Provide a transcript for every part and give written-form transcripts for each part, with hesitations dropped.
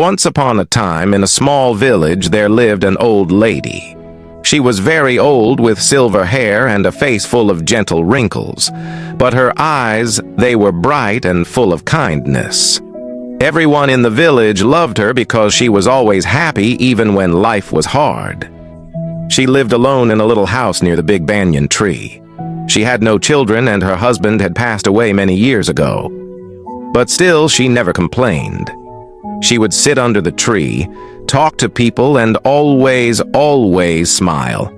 Once upon a time, in a small village, there lived an old lady. She was very old, with silver hair and a face full of gentle wrinkles. But her eyes, they were bright and full of kindness. Everyone in the village loved her because she was always happy even when life was hard. She lived alone in a little house near the big banyan tree. She had no children and her husband had passed away many years ago. But still, she never complained. She would sit under the tree, talk to people, and always smile.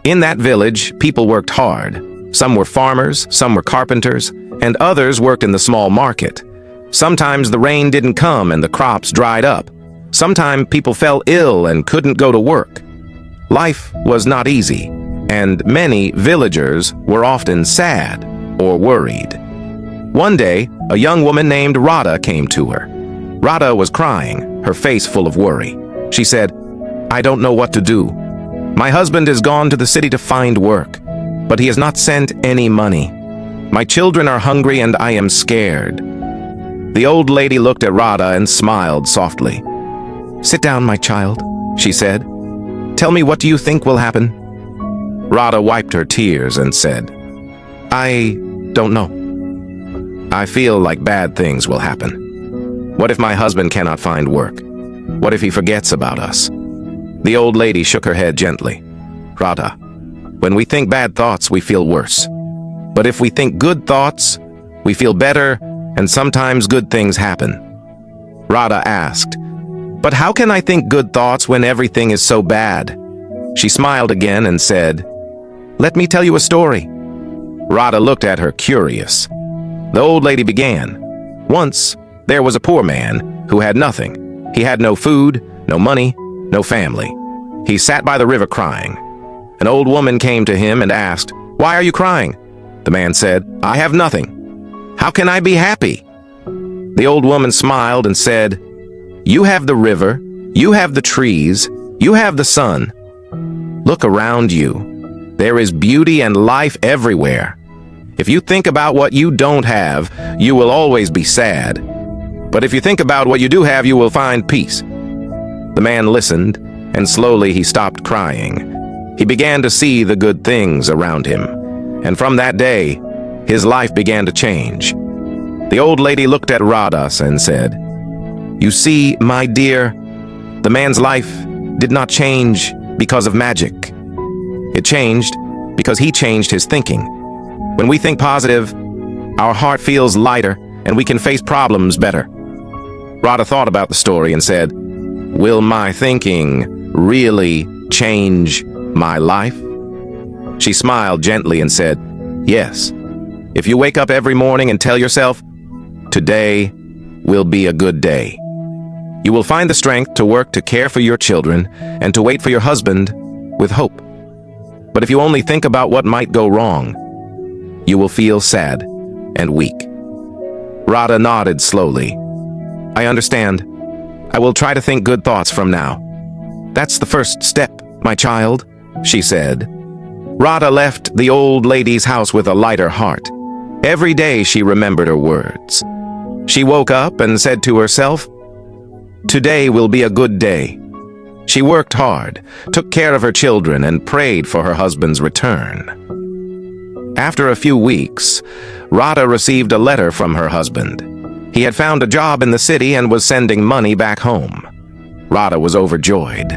In that village, people worked hard. Some were farmers, some were carpenters, and others worked in the small market. Sometimes the rain didn't come and the crops dried up. Sometimes people fell ill and couldn't go to work. Life was not easy, and many villagers were often sad or worried. One day, a young woman named Rada came to her. Rada was crying, her face full of worry. She said, "I don't know what to do. My husband has gone to the city to find work, but he has not sent any money. My children are hungry and I am scared." The old lady looked at Rada and smiled softly. "Sit down, my child," she said. "Tell me, what do you think will happen?" Rada wiped her tears and said, "I don't know. I feel like bad things will happen. What if my husband cannot find work? What if he forgets about us?" The old lady shook her head gently. "Rada, when we think bad thoughts, we feel worse. But if we think good thoughts, we feel better, and sometimes good things happen." Rada asked, "But how can I think good thoughts when everything is so bad?" She smiled again and said, "Let me tell you a story." Rada looked at her, curious. The old lady began. Once, there was a poor man who had nothing. He had no food, no money, no family. He sat by the river crying. An old woman came to him and asked, "Why are you crying?" The man said, "I have nothing. How can I be happy?" The old woman smiled and said, "You have the river, you have the trees, you have the sun. Look around you. There is beauty and life everywhere. If you think about what you don't have, you will always be sad. But if you think about what you do have, you will find peace." The man listened, and slowly he stopped crying. He began to see the good things around him, and from that day, his life began to change. The old lady looked at Rada and said, "You see, my dear, the man's life did not change because of magic. It changed because he changed his thinking. When we think positive, our heart feels lighter and we can face problems better." Rada thought about the story and said, "Will my thinking really change my life?" She smiled gently and said, "Yes. If you wake up every morning and tell yourself, 'Today will be a good day,' you will find the strength to work to care for your children and to wait for your husband with hope. But if you only think about what might go wrong, you will feel sad and weak." Rada nodded slowly. "I understand. I will try to think good thoughts from now." "That's the first step, my child," she said. Rada left the old lady's house with a lighter heart. Every day she remembered her words. She woke up and said to herself, "Today will be a good day." She worked hard, took care of her children, and prayed for her husband's return. After a few weeks, Rada received a letter from her husband. He had found a job in the city and was sending money back home. Rada was overjoyed.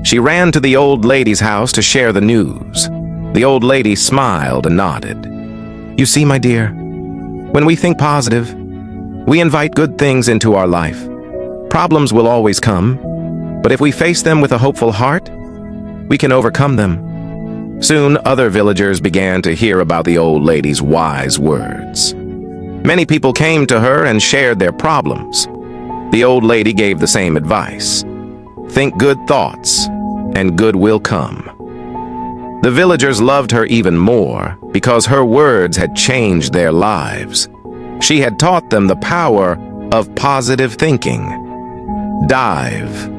She ran to the old lady's house to share the news. The old lady smiled and nodded. "You see, my dear, when we think positive, we invite good things into our life. Problems will always come, but if we face them with a hopeful heart, we can overcome them." Soon, other villagers began to hear about the old lady's wise words. Many people came to her and shared their problems. The old lady gave the same advice. Think good thoughts, and good will come. The villagers loved her even more because her words had changed their lives. She had taught them the power of positive thinking. Dive.